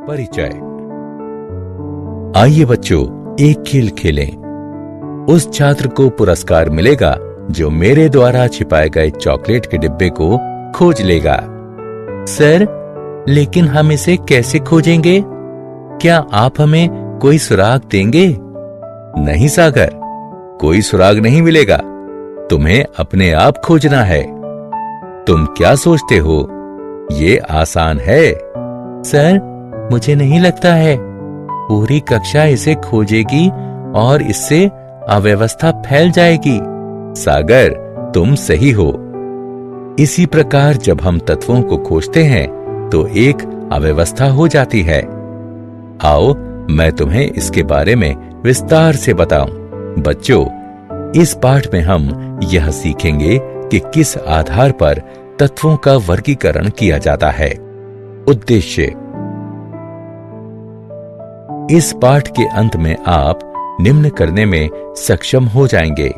परिचय। आइए बच्चों, एक खेल खेलें। उस छात्र को पुरस्कार मिलेगा जो मेरे द्वारा छिपाए गए चॉकलेट के डिब्बे को खोज लेगा। सर, लेकिन हम इसे कैसे खोजेंगे? क्या आप हमें कोई सुराग देंगे? नहीं सागर, कोई सुराग नहीं मिलेगा। तुम्हें अपने आप खोजना है। तुम क्या सोचते हो, ये आसान है? सर, मुझे नहीं लगता है। पूरी कक्षा इसे खोजेगी और इससे अव्यवस्था फैल जाएगी। सागर, तुम सही हो। इसी प्रकार जब हम तत्वों को खोजते हैं तो एक अव्यवस्था हो जाती है। आओ, मैं तुम्हें इसके बारे में विस्तार से बताऊं। बच्चों, इस पाठ में हम यह सीखेंगे कि किस आधार पर तत्वों का वर्गीकरण किया जाता है। उद्देश्य: इस पाठ के अंत में आप निम्न करने में सक्षम हो जाएंगे।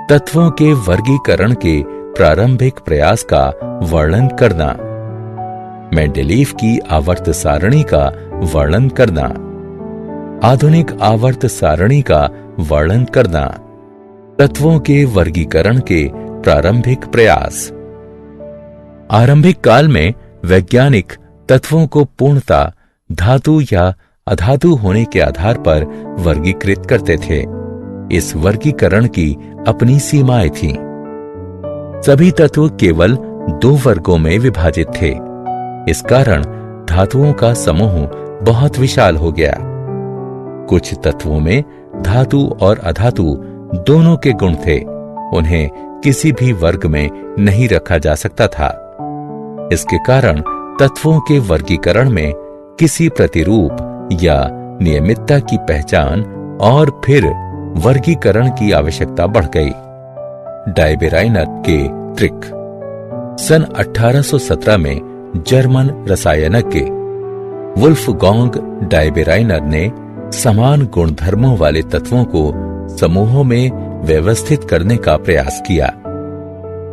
तत्वों के वर्गीकरण के प्रारंभिक प्रयास का वर्णन करना, मेंडेलीव की आवर्त सारणी का वर्णन करना, आधुनिक आवर्त सारणी का वर्णन करना, तत्वों के वर्गीकरण के प्रारंभिक प्रयास। आरंभिक काल में वैज्ञानिक तत्वों को पूर्णतः धातु या अधातु होने के आधार पर वर्गीकृत करते थे। इस वर्गीकरण की अपनी सीमाएं थीं। सभी तत्व केवल दो वर्गों में विभाजित थे। इस कारण धातुओं का समूह बहुत विशाल हो गया। कुछ तत्वों में धातु और अधातु दोनों के गुण थे। उन्हें किसी भी वर्ग में नहीं रखा जा सकता था। इसके कारण तत्वों के वर्गीकरण में किसी प्रतिरूप या नियमितता की पहचान और फिर वर्गीकरण की आवश्यकता बढ़ गई। डायबेराइनर के ट्रिक। सन 1817 में जर्मन रसायनज्ञ वुल्फगांग डायबेराइनर ने समान गुणधर्मों वाले तत्वों को समूहों में व्यवस्थित करने का प्रयास किया।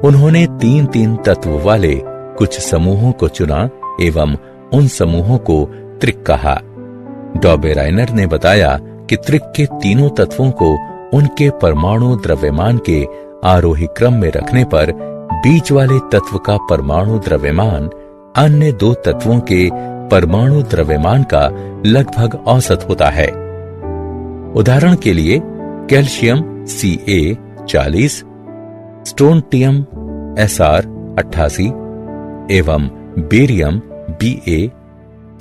उन्होंने 3-3 तत्व वाले कुछ समूहों को चुना एवं उन समूहों को त्रिक कहा। डायबेराइनर ने बताया कि त्रिक के तीनों तत्वों को उनके परमाणु द्रव्यमान के आरोही क्रम में रखने पर बीच वाले तत्व का परमाणु द्रव्यमान अन्य दो तत्वों के परमाणु द्रव्यमान का लगभग औसत होता है। उदाहरण के लिए कैल्शियम Ca 40, स्ट्रोंटियम Sr 88 एवं बेरियम Ba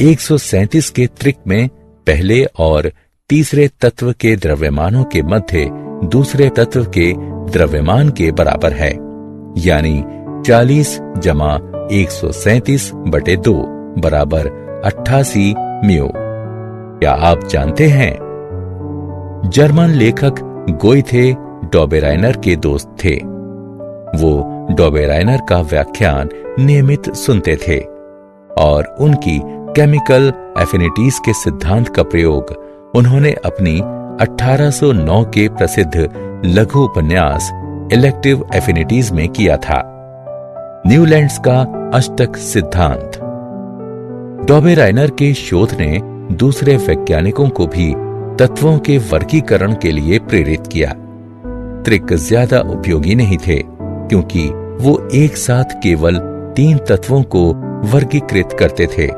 137 के त्रिक में पहले और तीसरे तत्व के द्रव्यमानों के मध्य दूसरे तत्व के द्रव्यमान के बराबर है, यानी 40 जमा 137/2 बराबर 88 म्यू। क्या आप जानते हैं? जर्मन लेखक गोइथे डायबेराइनर के दोस्त थे। वो डायबेराइनर का व्याख्यान नियमित सुनते थे और उनकी केमिकल एफिनिटीज के सिद्धांत का प्रयोग उन्होंने अपनी 1809 के प्रसिद्ध लघु उपन्यास इलेक्टिव एफिनिटीज में किया था। न्यूलैंड्स का अष्टक सिद्धांत। डायबेराइनर के शोध ने दूसरे वैज्ञानिकों को भी तत्वों के वर्गीकरण के लिए प्रेरित किया। त्रिक ज्यादा उपयोगी नहीं थे क्योंकि वो एक साथ केवल 3 तत्वों को वर्गीकृत करते थे।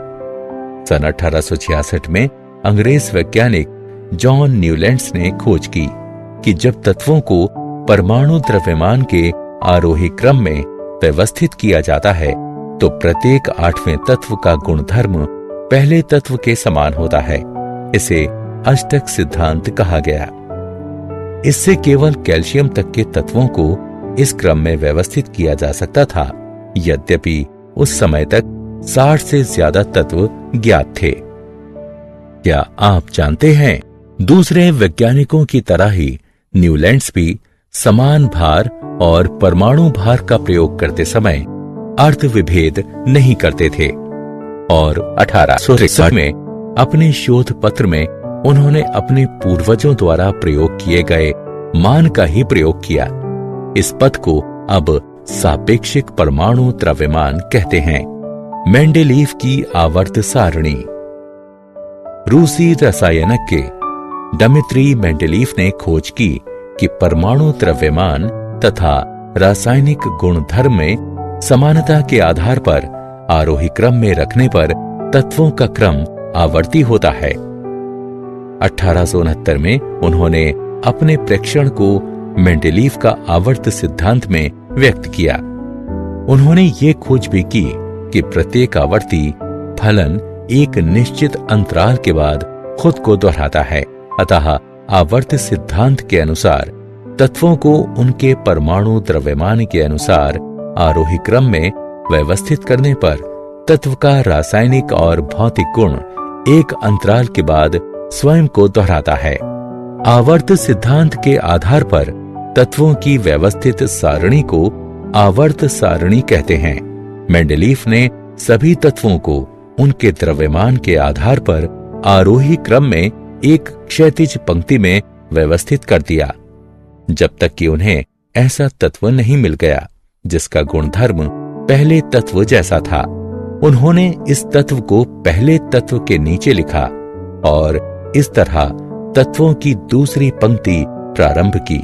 सन 1866 में अंग्रेज वैज्ञानिक जॉन न्यूलैंड्स ने खोज की कि जब तत्वों को परमाणु द्रव्यमान के आरोही क्रम में व्यवस्थित किया जाता है तो प्रत्येक 8वें तत्व का गुणधर्म पहले तत्व के समान होता है। इसे अष्टक सिद्धांत कहा गया। इससे केवल कैल्शियम तक के तत्वों को इस क्रम में व्यवस्थित किया जा सकता था। यद्यपि उस समय तक 60 से ज्यादा तत्व ज्ञात थे। क्या आप जानते हैं, दूसरे वैज्ञानिकों की तरह ही न्यूलैंड्स भी समान भार और परमाणु भार का प्रयोग करते समय अर्थ विभेद नहीं करते थे और 1863 में अपने शोध पत्र में उन्होंने अपने पूर्वजों द्वारा प्रयोग किए गए मान का ही प्रयोग किया। इस पद को अब सापेक्षिक परमाणु द्रव्यमान कहते हैं। मेंडेलीव की आवर्त सारणी। रूसी रसायनज्ञ डिमित्री मेंडेलीव ने खोज की कि परमाणु द्रव्यमान तथा रासायनिक गुणधर्म में समानता के आधार पर आरोही क्रम में रखने पर तत्वों का क्रम आवर्ती होता है। 1869 में उन्होंने अपने प्रेक्षण को मेंडेलीव का आवर्त सिद्धांत में व्यक्त किया। उन्होंने ये खोज भी की कि प्रत्येक आवर्ती फलन एक निश्चित अंतराल के बाद खुद को दोहराता है। अतः आवर्त सिद्धांत के अनुसार तत्वों को उनके परमाणु द्रव्यमान के अनुसार आरोही क्रम में व्यवस्थित करने पर तत्व का रासायनिक और भौतिक गुण एक अंतराल के बाद स्वयं को दोहराता है। आवर्त सिद्धांत के आधार पर तत्वों की व्यवस्थित सारणी को आवर्त सारणी कहते हैं। मेंडेलीव ने सभी तत्वों को उनके द्रव्यमान के आधार पर आरोही क्रम में एक क्षैतिज पंक्ति में व्यवस्थित कर दिया, जब तक कि उन्हें ऐसा तत्व नहीं मिल गया जिसका गुणधर्म पहले तत्व जैसा था। उन्होंने इस तत्व को पहले तत्व के नीचे लिखा और इस तरह तत्वों की दूसरी पंक्ति प्रारंभ की।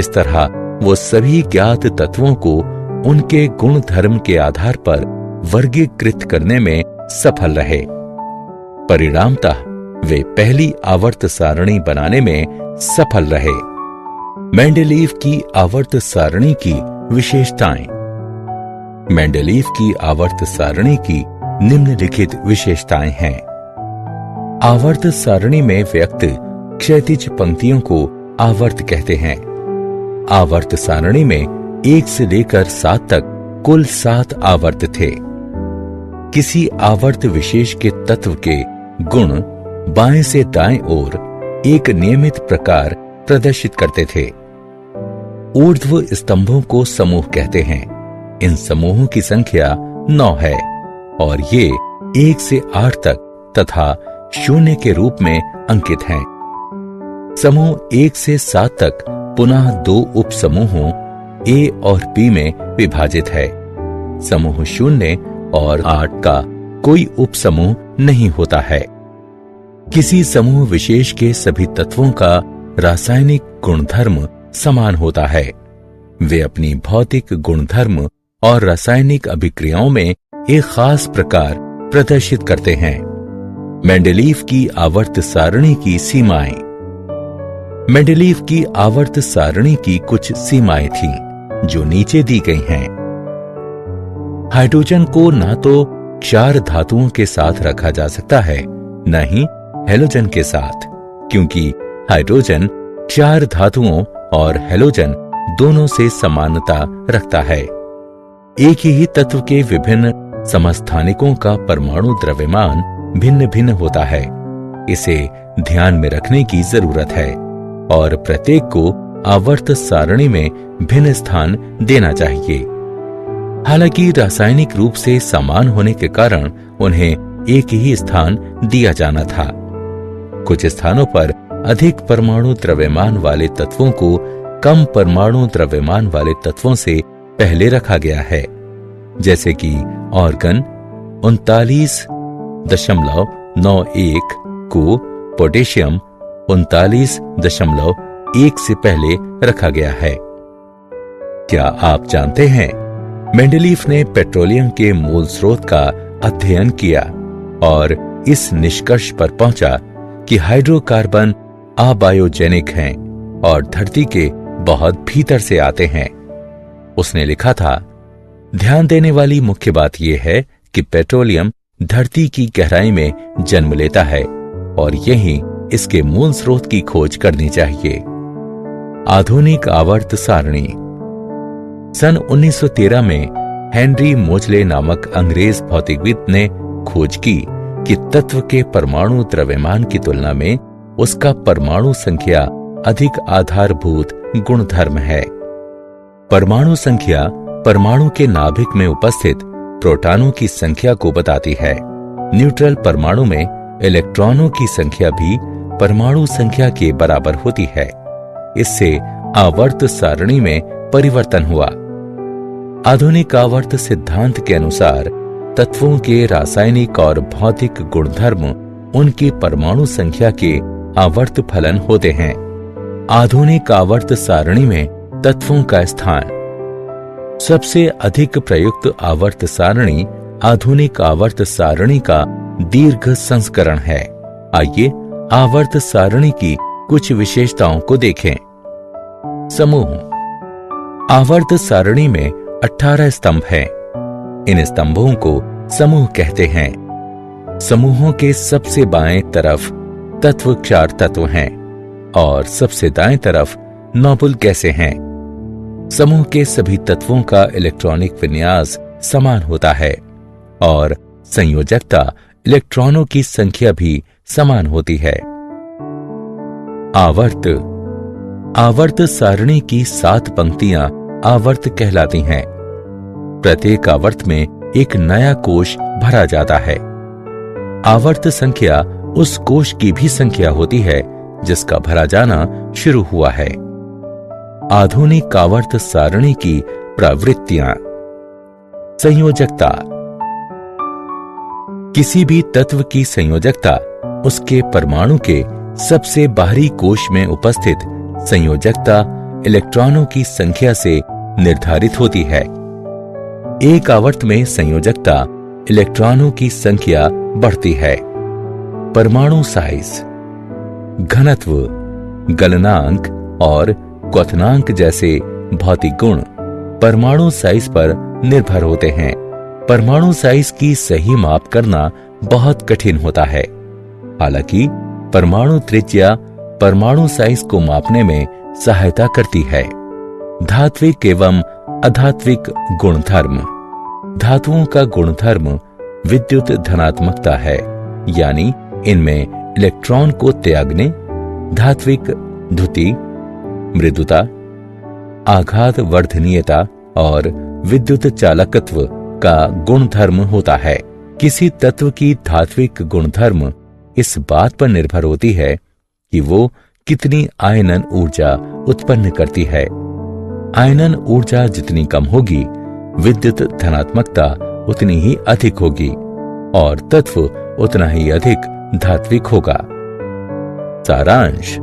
इस तरह वो सभी ज्ञात तत्वों को उनके गुणधर्म के आधार पर वर्गीकृत करने में सफल रहे। परिणामतः वे पहली आवर्त सारणी बनाने में सफल रहे। मेंडेलीव की आवर्त सारणी की विशेषताएं। मेंडेलीव की आवर्त सारणी की निम्नलिखित विशेषताएं हैं। आवर्त सारणी में व्यक्त क्षैतिज पंक्तियों को आवर्त कहते हैं। आवर्त सारणी में 1 से लेकर 7 तक कुल 7 आवर्त थे। किसी आवर्त विशेष के तत्व के गुण बाएं से दाएं ओर एक नियमित प्रकार प्रदर्शित करते थे। ऊर्ध्व स्तंभों को समूह कहते हैं। इन समूहों की संख्या 9 है और ये 1 से 8 तक तथा 0 के रूप में अंकित हैं। समूह 1 से 7 तक पुनः 2 उप समूहों A और B में विभाजित है। समूह 0 और 8 का कोई उप समूह नहीं होता है। किसी समूह विशेष के सभी तत्वों का रासायनिक गुणधर्म समान होता है। वे अपनी भौतिक गुणधर्म और रासायनिक अभिक्रियाओं में एक खास प्रकार प्रदर्शित करते हैं। मेंडेलीव की आवर्त सारणी की सीमाएं। मेंडेलीव की आवर्त सारणी की कुछ सीमाएं थीं, जो नीचे दी गई हैं। हाइड्रोजन को ना तो क्षार धातुओं के साथ रखा जा सकता है, न ही हैलोजन के साथ, क्योंकि हाइड्रोजन क्षार धातुओं और हैलोजन दोनों से समानता रखता है। एक ही तत्व के विभिन्न समस्थानिकों का परमाणु द्रव्यमान भिन्न भिन्न होता है। इसे ध्यान में रखने की जरूरत है और प्रत्येक को आवर्त सारणी में भिन्न स्थान देना चाहिए। हालांकि रासायनिक रूप से समान होने के कारण उन्हें एक ही स्थान दिया जाना था। कुछ स्थानों पर अधिक परमाणु द्रव्यमान वाले तत्वों को कम परमाणु द्रव्यमान वाले तत्वों से पहले रखा गया है, जैसे कि ऑर्गन 39.91 को पोटेशियम 39.1 से पहले रखा गया है। क्या आप जानते हैं, मेंडेलीव ने पेट्रोलियम के मूल स्रोत का अध्ययन किया और इस निष्कर्ष पर पहुंचा कि हाइड्रोकार्बन अबायोजेनिक हैं और धरती के बहुत भीतर से आते हैं। उसने लिखा था, ध्यान देने वाली मुख्य बात यह है कि पेट्रोलियम धरती की गहराई में जन्म लेता है और यही इसके मूल स्रोत की खोज करनी चाहिए। आधुनिक आवर्त सारणी। सन 1913 में हेनरी मोजले नामक अंग्रेज भौतिकविद ने खोज की कि तत्व के परमाणु द्रव्यमान की तुलना में उसका परमाणु संख्या अधिक आधारभूत गुणधर्म है। परमाणु संख्या परमाणु के नाभिक में उपस्थित प्रोटॉनों की संख्या को बताती है। न्यूट्रल परमाणु में इलेक्ट्रॉनों की संख्या भी परमाणु संख्या के बराबर होती है। इससे आवर्त सारणी में परिवर्तन हुआ। आधुनिक आवर्त सिद्धांत के अनुसार तत्वों के रासायनिक और भौतिक गुणधर्म उनकी परमाणु संख्या के आवर्त फलन होते हैं। आधुनिक आवर्त सारणी में तत्वों का स्थान। सबसे अधिक प्रयुक्त आवर्त सारणी आधुनिक आवर्त सारणी का दीर्घ संस्करण है। आइए आवर्त सारणी की कुछ विशेषताओं को देखें। समूह। आवर्त सारणी में 18 स्तंभ हैं। इन स्तंभों को समूह कहते हैं। समूहों के सबसे बाएं तरफ तत्व 4 तत्व हैं और सबसे दाएं तरफ नोबल गैसें हैं। समूह के सभी तत्वों का इलेक्ट्रॉनिक विन्यास समान होता है और संयोजकता इलेक्ट्रॉनों की संख्या भी समान होती है। आवर्त। आवर्त सारणी की 7 पंक्तियां आवर्त कहलाती हैं। प्रत्येक आवर्त में एक नया कोश भरा जाता है। आवर्त संख्या उस कोश की भी संख्या होती है जिसका भरा जाना शुरू हुआ है। आधुनिक आवर्त सारणी की प्रवृत्तियां। संयोजकता। किसी भी तत्व की संयोजकता उसके परमाणु के सबसे बाहरी कोश में उपस्थित संयोजकता इलेक्ट्रॉनों की संख्या से निर्धारित होती है। एक आवर्त में संयोजकता इलेक्ट्रॉनों की संख्या बढ़ती है। परमाणु साइज, घनत्व, गलनांक और क्वथनांक जैसे भौतिक गुण परमाणु साइज पर निर्भर होते हैं। परमाणु साइज की सही माप करना बहुत कठिन होता है। हालांकि परमाणु त्रिज्या परमाणु साइज को मापने में सहायता करती है। धात्विक एवं अधात्विक गुणधर्म। धातुओं का गुणधर्म विद्युत धनात्मकता है, यानी इनमें इलेक्ट्रॉन को त्यागने, धात्विक द्युति, मृदुता, आघात वर्धनीयता और विद्युत चालकत्व का गुणधर्म होता है। किसी तत्व की धात्विक गुणधर्म इस बात पर निर्भर होती है कि वो कितनी आयनन ऊर्जा उत्पन्न करती है। आयनन ऊर्जा जितनी कम होगी, विद्युत धनात्मकता उतनी ही अधिक होगी और तत्व उतना ही अधिक धात्विक होगा। सारांश।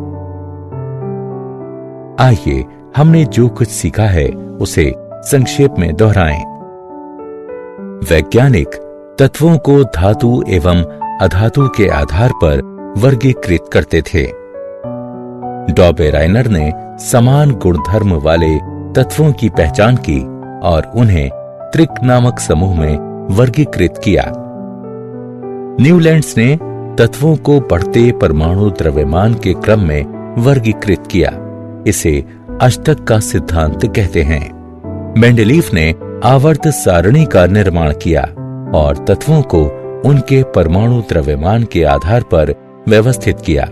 आइए हमने जो कुछ सीखा है उसे संक्षेप में दोहराएं। वैज्ञानिक तत्वों को धातु एवं अधातु के आधार पर वर्गीकृत करते थे। डॉबेराइनर ने समान गुणधर्म वाले तत्वों की पहचान की और उन्हें त्रिक नामक समूह में वर्गीकृत किया। न्यूलैंड्स ने तत्वों को बढ़ते परमाणु द्रव्यमान के क्रम में वर्गीकृत किया। इसे अष्टक का सिद्धांत कहते हैं। मेंडलीफ ने आवर्त सारणी का निर्माण किया और तत्वों को उनके परमाणु द्रव्यमान के आधार पर व्यवस्थित किया।